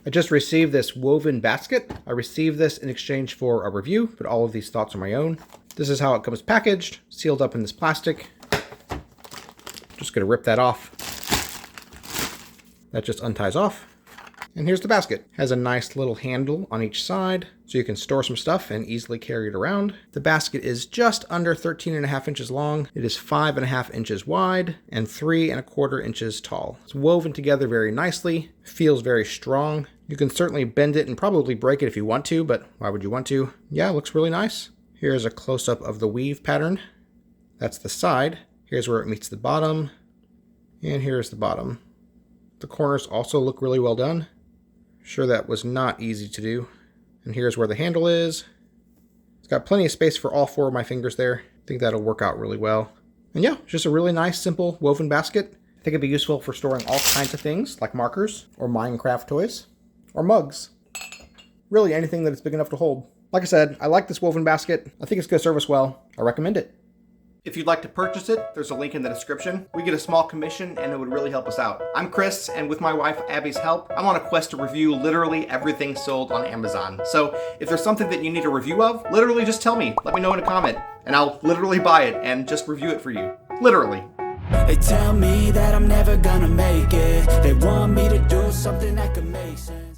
I just received this woven basket. I received this in exchange for a review, but all of these thoughts are my own. This is how it comes packaged, sealed up in this plastic. Just gonna rip that off. That just unties off. And here's the basket. Has a nice little handle on each side, so you can store some stuff and easily carry it around. The basket is just under 13.5 inches long. It is 5.5 inches wide and 3.25 inches tall. It's woven together very nicely, feels very strong. You can certainly bend it and probably break it if you want to, but why would you want to? Yeah, it looks really nice. Here's a close-up of the weave pattern. That's the side. Here's where it meets the bottom. And here's the bottom. The corners also look really well done. Sure, that was not easy to do. And here's where the handle is. It's got plenty of space for all 4 of my fingers there. I think that'll work out really well. And yeah, just a really nice, simple woven basket. I think it'd be useful for storing all kinds of things like markers or Minecraft toys or mugs. Really anything that it's big enough to hold. Like I said, I like this woven basket. I think it's going to serve us well. I recommend it. If you'd like to purchase it, there's a link in the description. We get a small commission and it would really help us out. I'm Chris, and with my wife Abby's help, I'm on a quest to review literally everything sold on Amazon. So if there's something that you need a review of, literally just tell me. Let me know in a comment, and I'll literally buy it and just review it for you. Literally. They tell me that I'm never gonna make it. They want me to do something that could make sense.